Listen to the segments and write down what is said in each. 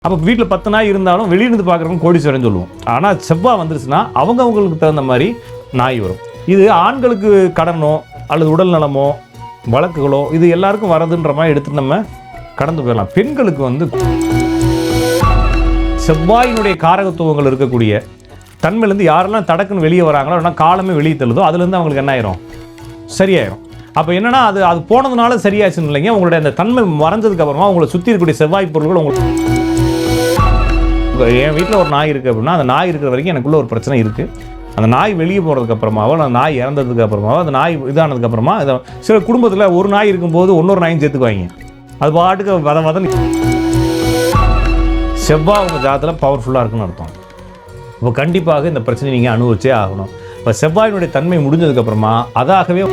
அப்போ வீட்டில் 10 நாய் இருந்தாலும் வெளியிருந்து பார்க்குறவங்க கோடீஸ்வரன் சொல்லுவோம். ஆனால் செவ்வாய் வந்துருச்சுன்னா அவங்களுக்கு தகுந்த மாதிரி நாய் வரும். இது ஆண்களுக்கு கடனோ அல்லது உடல் நலமோ வழக்குகளோ இது எல்லாருக்கும் வரதுன்ற மாதிரி எடுத்து நம்ம கடந்து போயிடலாம். பெண்களுக்கு வந்து செவ்வாயினுடைய காரகத்துவங்கள் இருக்கக்கூடிய தன்மையிலேருந்து யாரெல்லாம் தடக்குன்னு வெளியே வராங்களோ இல்லைனா காலமே வெளியே தள்ளுதோ அதுலேருந்து அவங்களுக்கு என்ன ஆயிரும், சரியாயிரும். அப்போ என்னன்னா அது போனதுனால சரியாச்சுன்னு இல்லைங்க, உங்களுடைய அந்த தன்மை மறைஞ்சதுக்கு அப்புறமா உங்களை சுற்றி இருக்கக்கூடிய செவ்வாய் பொருள்கள் உங்களுக்கு. என் வீட்டில் ஒரு நாய் இருக்குது அப்படின்னா அந்த நாய் இருக்கிற வரைக்கும் எனக்குள்ள ஒரு பிரச்சனை இருக்குது. அந்த நாய் வெளியே போகிறதுக்கு அப்புறமாவோ அந்த நாய் இறந்ததுக்கு அப்புறமாவோ அந்த நாய் இதானதுக்கு அப்புறமா சில குடும்பத்தில் ஒரு நாய் இருக்கும்போது இன்னொரு நாயும் சேர்த்துக்குவாங்க. அது பாட்டுக்கு வதன் செவ்வாய் உங்கள் ஜாதத்தில் பவர்ஃபுல்லாக இருக்குன்னு அர்த்தம். இப்போ கண்டிப்பாக இந்த பிரச்சனையை நீங்கள் அனுபவிச்சே ஆகணும். இப்போ செவ்வாயினுடைய தன்மை முடிஞ்சதுக்கப்புறமா அதாகவே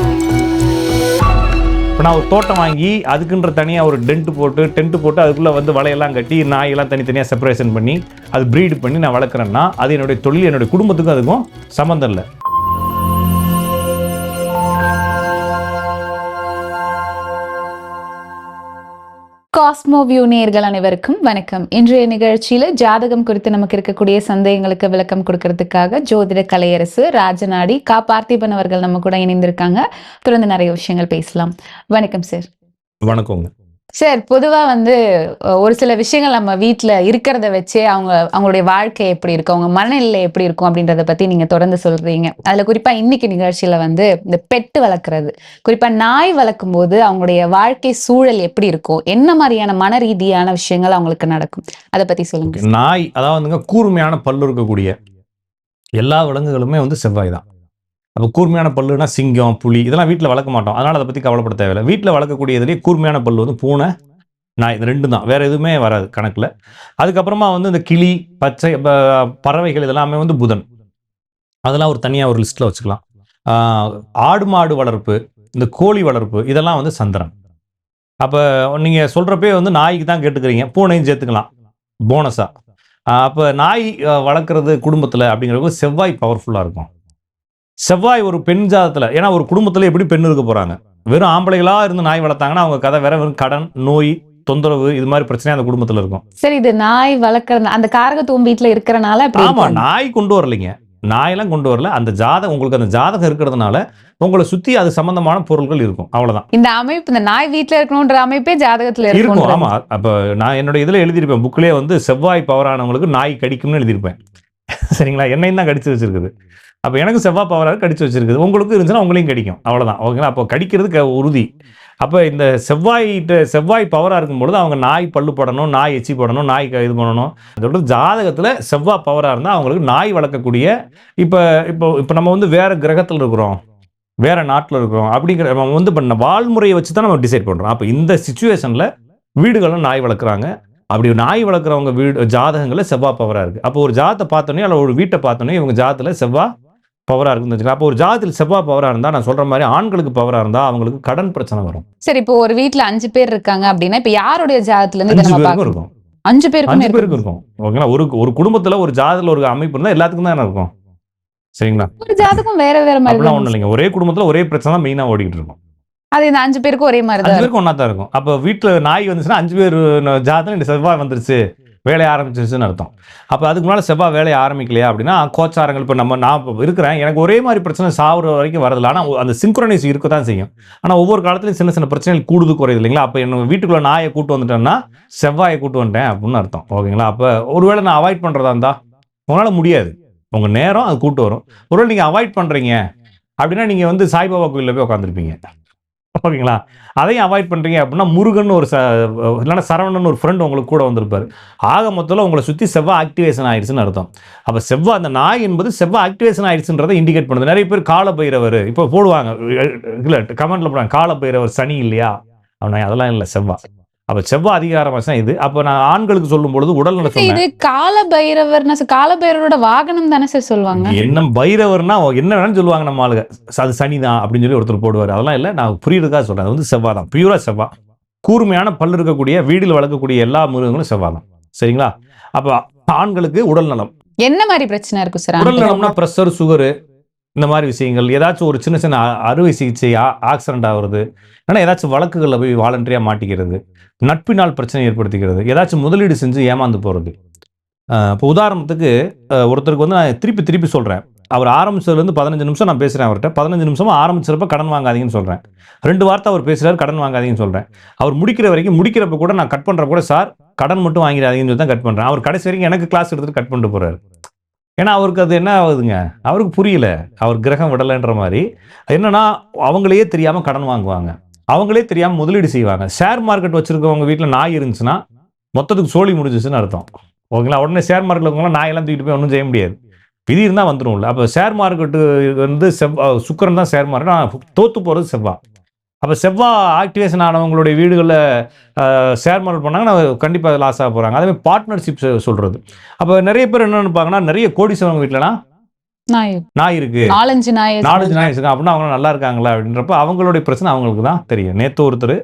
இப்போ நான் ஒரு தோட்டம் வாங்கி அதுக்குன்ற தனியாக ஒரு டென்ட் போட்டு அதுக்குள்ளே வந்து வலையெல்லாம் கட்டி நாயெல்லாம் தனித்தனியாக செப்பரேஷன் பண்ணி அது ப்ரீடு பண்ணி நான் வளர்க்குறேன்னா அது என்னுடைய தொழில், என்னுடைய குடும்பத்துக்கும் அதுக்கும் சம்மந்தம் இல்லை. காஸ்மோ வியூ நேயர்கள் அனைவருக்கும் வணக்கம். இன்றைய நிகழ்ச்சியில ஜாதகம் குறித்து நமக்கு இருக்கக்கூடிய சந்தேகங்களுக்கு விளக்கம் கொடுக்கறதுக்காக ஜோதிட கலையரசு ராஜநாடி பார்த்திபன் அவர்கள் நம்ம கூட இணைந்திருக்காங்க. தொடர்ந்து நிறைய விஷயங்கள் பேசலாம். வணக்கம் சார். வணக்கங்க சார். பொதுவா ஒரு சில விஷயங்கள் நம்ம வீட்டுல இருக்கிறத வச்சே அவங்களுடைய வாழ்க்கை எப்படி இருக்கும், அவங்க மனநிலை எப்படி இருக்கும் அப்படின்றத பத்தி நீங்க தொடர்ந்து சொல்றீங்க. அதுல குறிப்பா இன்னைக்கு நிகழ்ச்சியில இந்த பெட்டு வளர்க்கறது, குறிப்பா நாய் வளர்க்கும் போது அவங்களுடைய வாழ்க்கை சூழல் எப்படி இருக்கும், என்ன மாதிரியான மன ரீதியான விஷயங்கள் அவங்களுக்கு நடக்கும், அதை பத்தி சொல்லுங்க. நாய் அதாவது கூர்மையான பல்லு இருக்கக்கூடிய எல்லா விலங்குகளுமே செவ்வாய் தான். அப்போ கூர்மையான பல்லுனா சிங்கம், புலி இதெல்லாம் வீட்டில் வளர்க்க மாட்டோம், அதனால் அதை பற்றி கவலைப்பட தேவையில்லை. வீட்டில் வளர்க்கக்கூடியதுலேயே கூர்மையான பல்லு பூனை, நாய், இது 2 தான், வேறு எதுவுமே வராது கணக்கில். அதுக்கப்புறமா இந்த கிளி, பச்சை பறவைகள் இதெல்லாமே புதன், அதெல்லாம் ஒரு தனியாக ஒரு லிஸ்ட்டில் வச்சுக்கலாம். ஆடு மாடு வளர்ப்பு, இந்த கோழி வளர்ப்பு இதெல்லாம் சந்திரன். அப்போ நீங்கள் சொல்கிறப்பே நாய்க்கு தான் கேட்டுக்கிறீங்க, பூனையும் சேர்த்துக்கலாம் போனஸாக. அப்போ நாய் வளர்க்குறது குடும்பத்தில் அப்படிங்கிறப்ப செவ்வாய் பவர்ஃபுல்லாக இருக்கும். செவ்வாய் ஒரு பெண் ஜாதத்தில், ஏன்னா ஒரு குடும்பத்தில் எப்படி பெண் இருக்க போகிறாங்க, வெறும் ஆம்பளைகளாக இருந்து நாய் வளர்த்தாங்கன்னா அவங்க கதை வேற, வெறும் கடன், நோய், தொந்தரவு இது மாதிரி பிரச்சனை அந்த குடும்பத்தில் இருக்கும். சரி, இது நாய் வளர்க்குற அந்த காரகத்துவம் வீட்டில் இருக்கிறனால. ஆமாம், நாய் கொண்டு வரலைங்க, நாயெல்லாம் கொண்டு வரல. அந்த ஜாதகம் உங்களுக்கு அந்த ஜாதகம் இருக்கிறதுனால உங்களை சுற்றி அது சம்பந்தமான பொருட்கள் இருக்கும், அவ்வளோதான். இந்த அமைப்பு, இந்த நாய் வீட்டில் இருக்கணுன்ற அமைப்பே ஜாதகத்தில் இருக்கும். ஆமாம், அப்போ நான் என்னோட இதில் எழுதியிருப்பேன், புக்கிலே செவ்வாய் பவரானவங்களுக்கு நாய் கடிக்கும்னு எழுதியிருப்பேன். சரிங்களா, என்னையும் தான் கடிச்சு வச்சிருக்குது. அப்போ எனக்கு செவ்வாய் பவராக கடிச்சு வச்சிருக்குது, உங்களுக்கு இருந்துச்சுன்னா உங்களையும் கடிக்கும், அவ்வளோதான். ஓகேங்களா, அப்போ கடிக்கிறதுக்கு உறுதி. அப்போ இந்த செவ்வாய் பவராக இருக்கும்பொழுது அவங்க நாய் பல்லு போடணும், நாய் எச்சி போடணும், நாய் இது பண்ணணும். அதோட ஜாதகத்தில் செவ்வாய் பவராக இருந்தால் அவங்களுக்கு நாய் வளர்க்கக்கூடிய, இப்போ நம்ம வேறு கிரகத்தில் இருக்கிறோம், வேறு நாட்டில் இருக்கிறோம் அப்படிங்கிற நம்ம பண்ண வாழ்முறையை வச்சு தான் நம்ம டிசைட் பண்ணுறோம். அப்போ இந்த சிச்சுவேஷனில் வீடுகளும் நாய் வளர்க்குறாங்க. அப்படி நாய் வளர்க்குறவங்க வீடு ஜாதகங்களில் செவ்வாய் பவராக இருக்குது. அப்போ ஒரு ஜாதத்தை பார்த்தோன்னே அல்ல ஒரு வீட்டை பார்த்தோன்னே இவங்க ஜாதத்தில் செவ்வாய் பவராக இருக்குன்னு வச்சுக்கலாம். அப்போ ஒரு ஜாதத்தில் செவ்வாய் பவராக இருந்தால், நான் சொல்கிற மாதிரி ஆண்களுக்கு பவராக இருந்தால் அவங்களுக்கு கடன் பிரச்சனை வரும். சரி, இப்போ ஒரு வீட்டில் 5 பேர் இருக்காங்க அப்படின்னா, இப்போ யாருடைய ஜாதத்துலேருந்து 5 பேருக்கும் இருக்கும்? 5 பேருக்கும் இருக்கும். ஓகேங்களா, ஒரு குடும்பத்தில் ஒரு ஜாதத்தில் ஒரு அமைப்பு இருந்தால் எல்லாத்துக்கும் தான் இருக்கும். சரிங்களா, ஒரு ஜாதகம் வேற வேற மாதிரி ஒன்றும் இல்லைங்க, ஒரே குடும்பத்தில் ஒரே பிரச்சனை தான் மெயினாக ஓடிக்கிட்டு இருக்கும். அது இந்த 5 பேருக்கும் ஒரே மாதிரி தான், 5 பேருக்கும் ஒன்றா தான் இருக்கும். அப்போ வீட்டில் நாய் வந்துச்சுன்னா 5 பேர் ஜாதத்தில் இந்த செவ்வாய் வந்துருச்சு, வேலையை ஆரம்பிச்சிருச்சுன்னு அர்த்தம். அப்போ அதுக்கு முன்னால் செவ்வாய் வேலையை ஆரம்பிக்கலையா அப்படின்னா கோச்சாரங்கள், இப்போ நான் இருக்கிறேன், எனக்கு ஒரே மாதிரி பிரச்சனை சாவுற வரைக்கும் வரதில்லை. ஆனால் அந்த சிங்க்ரோனைஸ் இருக்க தான் செய்யும். ஆனால் ஒவ்வொரு காலத்துலையும் சின்ன சின்ன பிரச்சனைகள் கூடுது குறையுது இல்லைங்களா. அப்போ என்ன வீட்டுக்குள்ளே நாயை கூட்டு வந்துட்டேன்னா செவ்வாயை கூட்டு வந்துட்டேன் அப்படின்னு அர்த்தம். ஓகேங்களா, அப்போ ஒருவேளை நான் அவாய்ட் பண்ணுறதா இருந்தால் உங்களால் முடியாது, உங்கள் நேரம் அது கூட்டு வரும். ஒருவேளை நீங்கள் அவாய்ட் பண்ணுறீங்க அப்படின்னா நீங்கள் சாய்பாபா கோயிலில் போய் உட்காந்துருப்பீங்க. ஓகேங்களா, அதையும் அவாய்ட் பண்ணுறீங்க அப்படின்னா முருகன் இல்லைன்னா சரவணன் ஒரு ஃப்ரெண்ட் உங்களுக்கு கூட வந்திருப்பார். ஆக மொத்தத்தில் உங்களை சுற்றி செவ்வாய் ஆக்டிவேஷன் ஆயிடுச்சுன்னு அர்த்தம். அப்போ செவ்வாய், அந்த நாய் என்பது செவ்வாய் ஆக்டிவேஷன் ஆயிடுச்சுன்றதை இண்டிகேட் பண்ணுது. நிறைய பேர் கால பைரவர் இப்போ போடுவாங்க, இல்லை கமெண்ட்ல போடுவாங்க, கால பைரவர் சனி இல்லையா அப்படின்னா, அதெல்லாம் இல்லை, செவ்வாய். அப்போ செவ்வாய் அதிகாரமாக இது. அப்போ நான் ஆண்களுக்கு சொல்லும் பொழுது உடல் நல சொன்னேன். கால பைரவரோட வாகனம் தானே சார் சொல்லுவாங்க. என்ன பைரவர்னா என்ன வேணும்னு சொல்லுவாங்க நம்ம ஆளுங்க, அது சனி தான் அப்படின்னு சொல்லி ஒருத்தர் போடுவார். அதெல்லாம் இல்லை, நான் புரியுறதுக்காக சொல்றேன். அது செவ்வாய் தான், பியூரா செவ்வாய். கூர்மையான பல்லு இருக்கக்கூடிய வீட்டில் வளர்க்கக்கூடிய எல்லா மிருகங்களும் செவ்வாய் தான். சரிங்களா, அப்போ ஆண்களுக்கு உடல் நலம் என்ன மாதிரி பிரச்சனை இருக்கும் சார்? உடல் நலம்னா பிரஷர், சுகரு, இந்த மாதிரி விஷயங்கள், ஏதாச்சும் ஒரு சின்ன சின்ன அறுவை சிகிச்சை, ஆக்சிடென்ட் ஆகுறது, இல்லைன்னா ஏதாச்சும் வழக்குகளில் போய் வாலண்டரியாக மாட்டிக்கிறது, நட்பினால் பிரச்சனை ஏற்படுத்திக்கிறது, ஏதாச்சும் முதலீடு செஞ்சு ஏமாந்து போகிறது. இப்போ உதாரணத்துக்கு ஒருத்தருக்கு வந்து நான் திருப்பி திருப்பி சொல்கிறேன், அவர் ஆரம்பிச்சதுலேருந்து 15 நிமிஷம் நான் பேசுகிறேன் அவர்கிட்ட, 15 நிமிஷமா ஆரம்பிச்சிருப்ப கடன் வாங்காதீங்கன்னு சொல்கிறேன். 2 வார்த்தை அவர் பேசுகிறார், கடன் வாங்காதீங்கன்னு சொல்கிறேன். அவர் முடிக்கிற வரைக்கும், முடிக்கிறப்ப கூட நான் கட் பண்ணுறப்ப கூட, சார் கடன் மட்டும் வாங்கிடாதீங்கன்னு சொல்லி தான் கட் பண்ணுறேன். அவர் கடைசி வரைக்கும் எனக்கு கிளாஸ் எடுத்துகிட்டு கட் பண்ணிட்டு போகிறாரு. ஏன்னா அவருக்கு அது என்ன ஆகுதுங்க, அவருக்கு புரியல, அவர் கிரகம் விடலைன்ற மாதிரி. என்னன்னா அவங்களையே தெரியாமல் கடன் வாங்குவாங்க, அவங்களே தெரியாமல் முதலீடு செய்வாங்க. ஷேர் மார்க்கெட் வச்சிருக்கவங்க வீட்டில் நாய் இருந்துச்சுன்னா மொத்தத்துக்கு சோழி முடிஞ்சிச்சுன்னு அர்த்தம். ஓகேங்களா? உடனே ஷேர் மார்க்கெட்டில் இருக்கவங்களாம் நாயெல்லாம் தூக்கிட்டு போய் ஒன்றும் செய்ய முடியாது, விதி இருந்தால் வந்துடும்ல. அப்போ ஷேர் மார்க்கெட்டு வந்து சுக்கிரன் தான் ஷேர் மார்க்கெட், ஆனால் தோற்று போகிறது செவ்வாய். அப்போ செவ்வாய் ஆக்டிவேஷன் ஆனவங்களுடைய வீடுகளில் ஷேர் மார்க்கெட் பண்ணாங்கன்னா கண்டிப்பாக லாஸ் ஆக போகிறாங்க. அதேமாதிரி பார்ட்னர்ஷிப் சொல்கிறது. அப்போ நிறைய பேர் என்ன நினைப்பாங்கன்னா, நிறைய கோடீஸ்வரங்க வீட்டிலலாம் நாய் இருக்கு, 4-5 நாய் இருக்கு அப்படின்னா அவங்க நல்லா இருக்காங்களா அப்படின்றப்ப அவங்களுடைய பிரச்சனை அவங்களுக்கு தான் தெரியும். நேற்று ஒருத்தர்,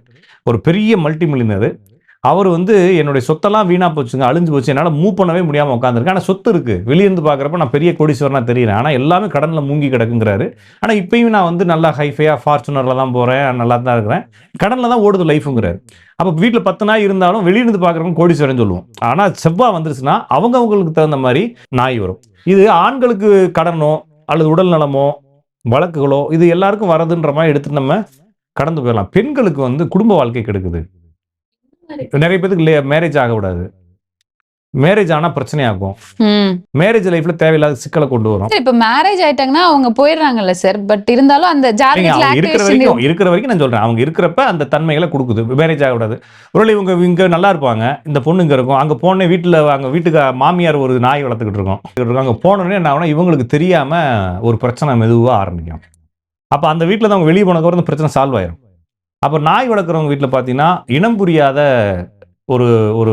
ஒரு பெரிய மல்டி மில்லியனர், அவர் வந்து என்னுடைய சொத்தெல்லாம் வீணா போச்சுங்க, அழிஞ்சு போச்சு, என்னால் மூவ் பண்ணவே முடியாமல் உட்காந்துருக்கேன். ஆனால் சொத்து இருக்கு, வெளியிருந்து பார்க்குறப்ப நான் பெரிய கோடீஸ்வரனா தெரியுறேன், ஆனால் எல்லாமே கடனில் மூங்கி கிடக்குங்கிறாரு. ஆனால் இப்பயும் நான் வந்து நல்லா ஹைஃபையாக ஃபார்ச்சுனரில் தான் போகிறேன், நல்லா தான் இருக்கிறேன், கடனில் தான் ஓடுது லைஃபுங்கிறாரு. அப்போ வீட்டில் 10 நாய் இருந்தாலும் வெளியிருந்து பார்க்குறவங்க கோடீஸ்வரன் சொல்லுவோம். ஆனால் செவ்வாய் வந்துருச்சுன்னா அவங்களுக்கு தகுந்த மாதிரி நாய் வரும். இது ஆண்களுக்கு கடனோ அல்லது உடல் நலமோ வழக்குகளோ இது எல்லாருக்கும் வரதுன்ற மாதிரி எடுத்துட்டு நம்ம கடந்து போயிடலாம். பெண்களுக்கு வந்து குடும்ப வாழ்க்கை கெடுக்குது. நிறைய பேருக்கு மேரேஜ் ஆகக்கூடாது, மேரேஜ் ஆனா பிரச்சனை ஆகும், மேரேஜ் லைஃப்ல தேவையில்லாத சிக்கலை கொண்டு வரும். இப்ப மேரேஜ் ஆயிட்டாங்கன்னா அவங்க போயிடுறாங்கல்ல சார், பட் இருந்தாலும் அந்த இருக்கிற வரைக்கும் நான் சொல்றேன், அவங்க இருக்கிறப்ப அந்த தன்மைகளை கொடுக்குது. மேரேஜ் ஆகக்கூடாது. ஒருவேளை இவங்க இங்க நல்லா இருப்பாங்க, இந்த பொண்ணு இங்க இருக்கும், அங்க போன வீட்டுல அங்க வீட்டுக்கு மாமியார் ஒரு நாய் வளர்த்துக்கிட்டு இருக்கோம், அங்க போனோடனே என்ன ஆகும்னா இவங்களுக்கு தெரியாம ஒரு பிரச்சனை மெதுவா ஆரம்பிக்கும். அப்ப அந்த வீட்டுல தான் அவங்க வெளியே போனதுக்கு இந்த பிரச்சனை சால்வ் ஆயிரும். அப்ப நாய் வளர்க்குறவங்க வீட்டுல பாத்தீங்கன்னா இனம் புரியாத ஒரு ஒரு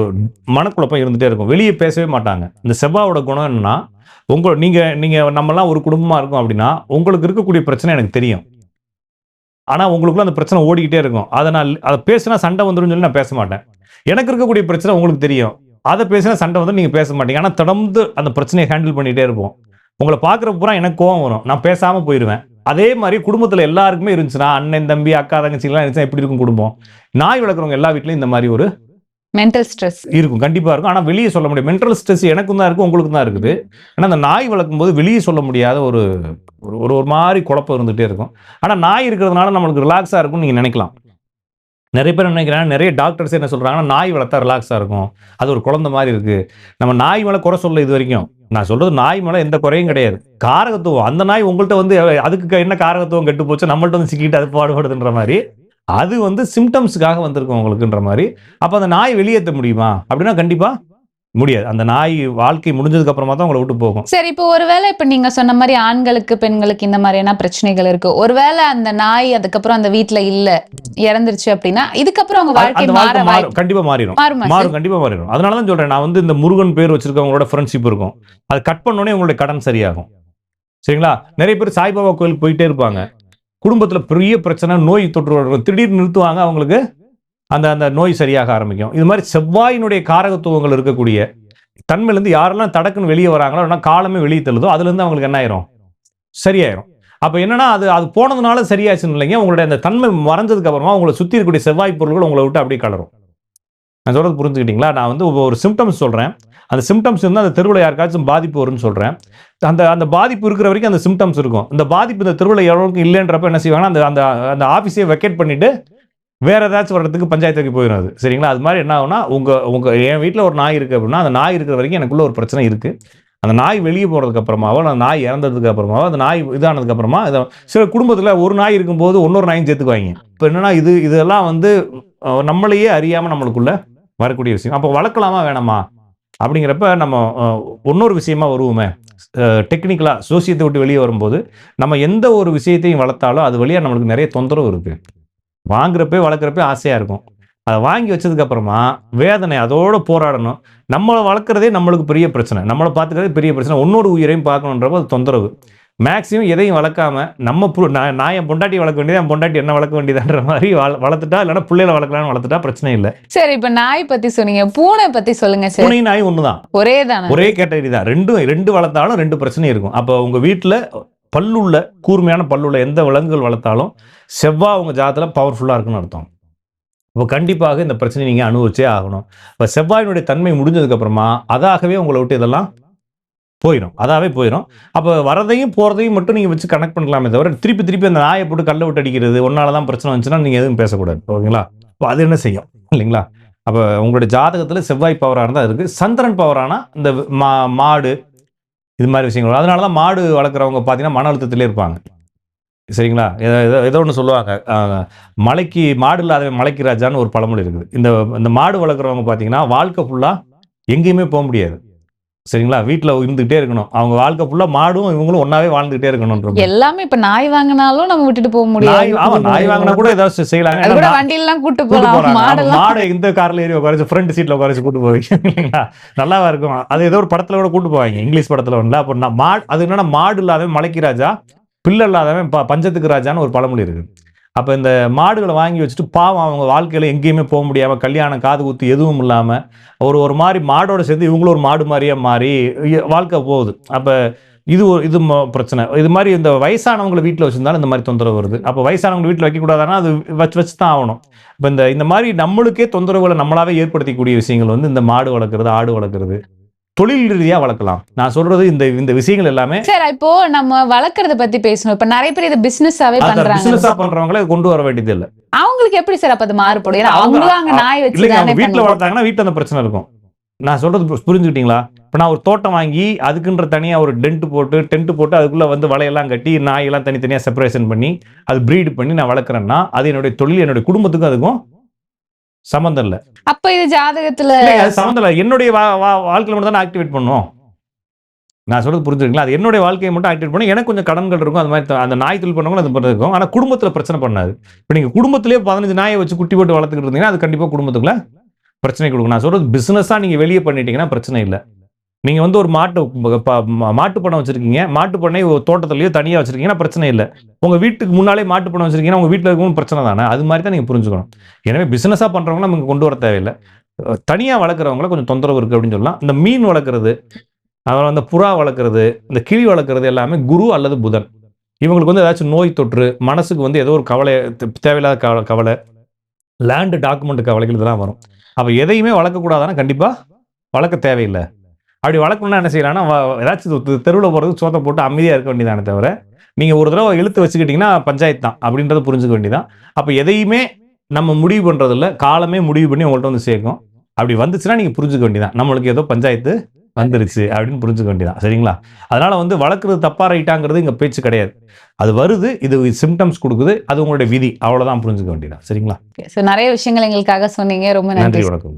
மனக்குழப்பம் இருந்துகிட்டே இருக்கும், வெளியே பேசவே மாட்டாங்க. இந்த செவ்வாயோட குணம் என்னன்னா, நீங்கள் நம்மலாம் ஒரு குடும்பமாக இருக்கும் அப்படின்னா உங்களுக்கு இருக்கக்கூடிய பிரச்சனை எனக்கு தெரியும், ஆனால் உங்களுக்குள்ள அந்த பிரச்சனை ஓடிக்கிட்டே இருக்கும். அதை பேசினா சண்டை வந்துடும் சொல்லி நான் பேச மாட்டேன். எனக்கு இருக்கக்கூடிய பிரச்சனை உங்களுக்கு தெரியும், அதை பேசினா சண்டை வந்து நீங்கள் பேச மாட்டீங்க, ஆனால் தொடர்ந்து அந்த பிரச்சனையை ஹேண்டில் பண்ணிகிட்டே இருப்போம். உங்களை பார்க்குற பூரா எனக்கு கோவம் வரும், நான் பேசாமல் போயிடுவேன். அதே மாதிரி குடும்பத்தில் எல்லாருக்குமே இருந்துச்சுன்னா, அண்ணன் தம்பி அக்கா தங்கச்சிலாம் இருந்துச்சுன்னா எப்படி இருக்கும் குடும்பம்? நாய் வளர்க்குறவங்க எல்லா வீட்லையும் இந்த மாதிரி ஒரு மென்டல் ஸ்ட்ரெஸ் இருக்கும், கண்டிப்பாக இருக்கும். ஆனால் வெளியே சொல்ல முடியும். மென்டல் ஸ்ட்ரெஸ் எனக்கும் தான் இருக்குது, உங்களுக்கு தான் இருக்குது. ஆனால் அந்த நாய் வளர்க்கும் போது வெளியே சொல்ல முடியாத ஒரு ஒரு ஒரு மாதிரி குழப்பம் இருந்துகிட்டே இருக்கும். ஆனால் நாய் இருக்கிறதுனால நம்மளுக்கு ரிலாக்ஸாக இருக்கும்னு நீங்கள் நினைக்கலாம். நிறைய பேர் நினைக்கிறாங்க, நிறைய டாக்டர்ஸ் என்ன சொல்கிறாங்கன்னா, நாய் வளர்த்தா ரிலாக்ஸாக இருக்கும், அது ஒரு குழந்தை மாதிரி இருக்குது. நம்ம நாய் மேலே குறை சொல்ல இது வரைக்கும். நான் சொல்கிறது நாய் மேலே எந்த குறையும் கிடையாது, காரகத்துவம். அந்த நாய் உங்கள்கிட்ட வந்து அதுக்கு என்ன காரகத்துவம் கெட்டு போச்சு, நம்மள்ட்ட வந்து சிக்கிட்டு அது பாடுபடுதுன்ற மாதிரி, அது வந்து சிம்டம்ஸுக்காக வந்திருக்கும் உங்களுக்குன்ற மாதிரி. அப்போ அந்த நாய் வெளியேற்ற முடியுமா அப்படின்னா கண்டிப்பாக முடியாது. அந்த நாய் வாழ்க்கை முடிஞ்சதுக்கு அப்புறமா தான் உங்களை விட்டு போகும். சரி, இப்போ ஒருவேளை இப்போ நீங்க சொன்ன மாதிரி ஆண்களுக்கு பெண்களுக்கு இந்த மாதிரியான பிரச்சனைகள் இருக்கு, ஒருவேளை அந்த நாய் அதுக்கப்புறம் அந்த வீட்டுல இல்ல, இறந்துருச்சு அப்படின்னா இதுக்கப்புறம் அவங்க வாழ்க்கை கண்டிப்பா மாறும், கண்டிப்பா மாறிடும். அதனாலதான் சொல்றேன், நான் வந்து இந்த முருகன் பேர் வச்சிருக்கவங்களோட ஃப்ரெண்ட்ஷிப் இருக்கும், அது கட் பண்ணோடனே உங்களுடைய கடன் சரியாகும். சரிங்களா? நிறைய பேர் சாய்பாபா கோயிலுக்கு போயிட்டே இருப்பாங்க, குடும்பத்தில் பெரிய பிரச்சனை, நோய் தொற்று, திடீர்னு நிறுத்துவாங்க, அவங்களுக்கு அந்த அந்த நோய் சரியாக ஆரம்பிக்கும். இது மாதிரி செவ்வாயினுடைய காரகத்துவங்கள் இருக்கக்கூடிய தன்மையிலேருந்து யாரெல்லாம் தடக்குன்னு வெளியே வராங்களோ, இல்லைனா காலமே வெளியே தள்ளுதோ, அதுலேருந்து அவங்களுக்கு என்ன ஆயிரும், சரியாயிரும். அப்போ என்னன்னா அது போனதுனால சரியாச்சுன்னு இல்லைங்க, உங்களுடைய அந்த தன்மை மறைஞ்சதுக்கு அப்புறமா உங்களை சுற்றி இருக்கக்கூடிய செவ்வாய் பொருள்கள் உங்களை விட்டு அப்படியே கலரும். நான் சொல்கிறது புரிஞ்சுக்கிட்டீங்களா? நான் வந்து ஒரு சிம்டம்ஸ் சொல்கிறேன், அந்த சிம்டம்ஸ் வந்து அந்த தெருவில் யாருக்காச்சும் பாதிப்பு வரும்னு சொல்கிறேன். அந்த பாதிப்பு இருக்கிற வரைக்கும் அந்த சிம்டம்ஸ் இருக்கும். இந்த பாதிப்பு இந்த தெருவில் எவ்வளோக்கு இல்லைன்றப்ப என்ன செய்வாங்கன்னா, அந்த அந்த ஆஃபீஸே வெக்கேட் பண்ணிவிட்டு வேறு ஏதாச்சும் வர்றதுக்கு பஞ்சாயத்துக்கு போயிடும் அது. சரிங்களா? அது மாதிரி என்ன ஆகுனா, என் வீட்டில் ஒரு நாய் இருக்குது அப்படின்னா, அந்த நாய் இருக்கிற வரைக்கும் எனக்குள்ள ஒரு பிரச்சனை இருக்குது. அந்த நாய் வெளியே போகிறதுக்கு அப்புறமாவோ, அந்த நாய் இறந்ததுக்கு அப்புறமாவோ, அந்த நாய் இதானதுக்கு அப்புறமா, சில குடும்பத்தில் ஒரு நாய் இருக்கும்போது இன்னொரு நாயும் சேர்த்துக்குவாங்க. இப்போ என்னன்னா, இதெல்லாம் வந்து நம்மளையே அறியாமல் நம்மளுக்குள்ள வரக்கூடிய விஷயம். அப்போ வளர்க்கலாமா வேணாமா அப்படிங்கிறப்ப நம்ம இன்னொரு விஷயமா வருவோமே, டெக்னிக்கலாக சோசியத்தை விட்டு வெளியே வரும்போது நம்ம எந்த ஒரு விஷயத்தையும் வளர்த்தாலும் அது வழியாக நம்மளுக்கு நிறைய தொந்தரவு இருக்குது. வாங்குறப்பே வளர்க்குறப்பே ஆசையாக இருக்கும், அதை வாங்கி வச்சதுக்கு அப்புறமா வேதனை, அதோடு போராடணும். நம்மளை வளர்க்குறதே நம்மளுக்கு பெரிய பிரச்சனை, நம்மளை பார்த்துக்கிறதே பெரிய பிரச்சனை, இன்னொரு உயிரையும் பார்க்கணுன்றப்போ அது தொந்தரவு. மேக்ஸிமம் எதையும் வளர்க்காம நான் என் பொண்டாட்டி வளர்க்க வேண்டியது, என் பொண்டாட்டி என்ன வளர்க்க வேண்டியதுன்ற மாதிரி வளர்த்துட்டா, இல்லைன்னா பிள்ளைகளை வளர்க்கலான்னு வளர்த்துட்டா பிரச்சனை இல்லை. சரி, இப்போ நாய் பற்றி சொன்னீங்க, பூனை பற்றி சொல்லுங்க சார். பூனை நாய் ஒன்று தான், ஒரே கேட்டகரி தான். ரெண்டு வளர்த்தாலும் ரெண்டு பிரச்சனை இருக்கும். அப்போ உங்கள் வீட்டில் பல்லுள்ள கூர்மையான பல்லுள்ள எந்த விலங்குகள் வளர்த்தாலும் செவ்வாய் உங்கள் ஜாதகத்தில் பவர்ஃபுல்லாக இருக்குன்னு அர்த்தம். இப்போ கண்டிப்பாக இந்த பிரச்சனையை நீங்கள் அனுபவிச்சே ஆகணும். இப்போ செவ்வாயினுடைய தன்மை முடிஞ்சதுக்கப்புறமா அதாகவே உங்களை விட்டு இதெல்லாம் போயிடும், அதாவே போயிடும். அப்போ வரதையும் போகிறதையும் மட்டும் நீங்கள் வச்சு கனெக்ட் பண்ணலாமே தவிர திருப்பி அந்த நாயை போட்டு கல்லை விட்டு அடிக்கிறது ஒன்னால தான் பிரச்சனை வந்துச்சுன்னா நீங்கள் எதுவும் பேசக்கூடாது. ஓகேங்களா? இப்போ அது என்ன செய்யும் இல்லைங்களா? அப்போ உங்களுடைய ஜாதகத்தில் செவ்வாய் பவராக இருந்தால் இருக்குது. சந்திரன் பவரானா இந்த மாடு இது மாதிரி விஷயங்கள். அதனால தான் மாடு வளர்க்குறவங்க பார்த்தீங்கன்னா மன அழுத்தத்திலே இருப்பாங்க. சரிங்களா? ஏதோ ஒன்று சொல்லுவாங்க, மலைக்கு மாடு இல்லாதவன் மலைக்கு ராஜான்னு ஒரு பழமொழி இருக்குது. இந்த மாடு வளர்க்குறவங்க பார்த்தீங்கன்னா வாழ்க்கை ஃபுல்லாக எங்கேயுமே போக முடியாது. சரிங்களா? வீட்டில் இருந்துகிட்டே இருக்கணும். அவங்க வாழ்க்கை ஃபுல்லாக மாடும் இவங்களும் ஒன்றாவே வாழ்ந்துகிட்டே இருக்கணும். எல்லாமே இப்போ நாய் வாங்கினாலும் நம்ம விட்டுட்டு போக முடியாது. நாய் வாங்கினா கூட ஏதாவது செய்யலாங்க. வண்டியெல்லாம் கூட்டு போகலாம். மாடை இந்த கார்ல ஏறி உட்காரச்சு ஃப்ரண்ட் சீட்ல உட்காரச்சு கூட்டு போவீங்க. நல்லாவா இருக்கும். அது ஏதோ ஒரு படத்துல கூட கூட்டு போவாங்க, இங்கிலீஷ் படத்துல ஒண்ணு. அப்போ அது என்னன்னா மாடு இல்லாதவன் மலைக்கு ராஜா, பிள்ளை இல்லாதவன் பஞ்சத்துக்கு ராஜான்னு ஒரு பழமொழி இருக்கு. அப்போ இந்த மாடுகளை வாங்கி வச்சுட்டு பாவம் அவங்க வாழ்க்கையில் எங்கேயுமே போக முடியாமல் கல்யாணம் காது குத்து எதுவும் இல்லாமல் ஒரு மாதிரி மாடோட சேர்ந்து இவங்களும் ஒரு மாடு மாதிரியே மாறி வாழ்க்கை போகுது. அப்போ இது பிரச்சனை. இது மாதிரி இந்த வயசானவங்களை வீட்டில் வச்சுருந்தாலும் இந்த மாதிரி தொந்தரவு வருது. அப்போ வயசானவங்க வீட்டில் வைக்கக்கூடாதுன்னா அது வச்சு தான் ஆகணும். இப்போ இந்த மாதிரி நம்மளுக்கே தொந்தரவுகளை நம்மளாவே ஏற்படுத்தக்கூடிய விஷயங்கள் வந்து இந்த மாடு வளர்க்குறது, ஆடு வளர்க்குறது, தொழில் ரீதியா வளர்க்கலாம். நான் சொல்றது இந்த விஷயங்கள் எல்லாமே. சரி, இப்போ நம்ம வளர்க்கறத பத்தி பேசணும். இப்ப நிறைய பேர் இத பிசினஸாவே பண்றாங்க. பிசினஸா பண்றவங்களே கொண்டு வர வேண்டியது இல்ல. அவங்களுக்கு எப்படி சார் அப்ப அது மாறுபடும்? ஏன்னா அவங்களும் அங்க நாய் வச்சு தானே வீட்டுல வளர்த்தாங்கன்னா வீட்டுல அந்த பிரச்சனை இருக்கும். நான் சொல்றது புரிஞ்சுக்கிட்டீங்களா? இப்ப நான் ஒரு தோட்டம் வாங்கி அதுக்குன்ற தனியா ஒரு டென்ட் போட்டு அதுக்குள்ள வந்து வலையெல்லாம் கட்டி நாயெல்லாம் தனித்தனியா செப்பரேஷன் பண்ணி அது பிரீட் பண்ணி நான் வளர்க்குறேன்னா அது என்னுடைய தொழில், என்னுடைய குடும்பத்துக்கும் அதுக்கும் சம்பந்தம் இல்ல. அப்ப இது ஜாதகத்துல சம்பந்தம் இல்ல. என்னுடைய வாழ்க்கையில மட்டும் தான் ஆக்டிவேட் பண்ணும். நான் சொல்றது புரிஞ்சுருக்கீங்களா? அது என்னுடைய வாழ்க்கையை மட்டும் ஆக்டிவேட் பண்ணி எனக்கு கொஞ்சம் கடன்கள் இருக்கும். அது மாதிரி அந்த நாய் தொழில் பண்ணவங்களும் அது பண்ண இருக்கும். ஆனா குடும்பத்துல பிரச்சனை பண்ணாது. இப்ப நீங்க குடும்பத்திலேயே 15 நாயை வச்சு குட்டி போட்டு வளர்த்துக்கிட்டு இருந்தீங்கன்னா அது கண்டிப்பா குடும்பத்துக்குள்ள பிரச்சனை கொடுக்கும். நான் சொல்றது பிசினஸா நீங்க வெளியே பண்ணிட்டீங்கன்னா பிரச்சனை இல்லை. நீங்க வந்து ஒரு மாட்டு பண்ணை வச்சிருக்கீங்க, மாட்டு பண்ணை தோட்டத்திலேயோ தனியா வச்சிருக்கீங்கன்னா பிரச்சனை இல்லை. உங்க வீட்டுக்கு முன்னாலே மாட்டு பண்ணை வச்சிருக்கீங்கன்னா உங்க வீட்டுல இருக்கவும் பிரச்சனை தானே. அது மாதிரி தான் நீங்க புரிஞ்சுக்கணும். எனவே பிசினஸா பண்றவங்க நமக்கு கொண்டு வர தேவையில்லை. தனியா வளர்க்குறவங்கள கொஞ்சம் தொந்தரவு இருக்கு அப்படின்னு சொல்லலாம். இந்த மீன் வளர்க்குறது, அப்புறம் அந்த புறா வளர்க்குறது, இந்த கிளி வளர்க்குறது எல்லாமே குரு அல்லது புதன். இவங்களுக்கு வந்து ஏதாச்சும் நோய் தொற்று, மனசுக்கு வந்து ஏதோ ஒரு கவலை, தேவையில்லாத கவலை, லேண்டு டாக்குமெண்ட் கவலைகள் இதெல்லாம் வரும். அப்ப எதையுமே வளர்க்கக்கூடாதானா கண்டிப்பா வளர்க்க தேவையில்லை. அப்படி வளர்க்கணும்னா என்ன செய்யலாம்னா ஏதாச்சும் தெருவில் போகிறதுக்கு சோத்தை போட்டு அமைதியாக இருக்க வேண்டியதானே தவிர நீங்கள் ஒரு தடவை இழுத்து வச்சுக்கிட்டிங்கன்னா பஞ்சாயத்து தான் அப்படின்றத புரிஞ்சுக்க வேண்டியதான். அப்போ எதையுமே நம்ம முடிவு பண்ணுறதில்ல, காலமே முடிவு பண்ணி உங்கள்கிட்ட வந்து சேர்க்கும். அப்படி வந்துச்சுன்னா நீங்கள் புரிஞ்சுக்க வேண்டியதான், நம்மளுக்கு ஏதோ பஞ்சாயத்து வந்துருச்சு அப்படின்னு புரிஞ்சுக்க வேண்டியதான். சரிங்களா? அதனால வந்து வளர்க்குறது தப்பா ரைட்டாங்கிறது இங்கே பேச்சு கிடையாது. அது வருது, இது சிம்டம்ஸ் கொடுக்குது, அது உங்களுடைய விதி, அவ்வளோதான் புரிஞ்சுக்க வேண்டியதான். சரிங்களா? நிறைய விஷயங்கள் எங்களுக்காக சொன்னீங்க. ரொம்ப நன்றி. வணக்கம்.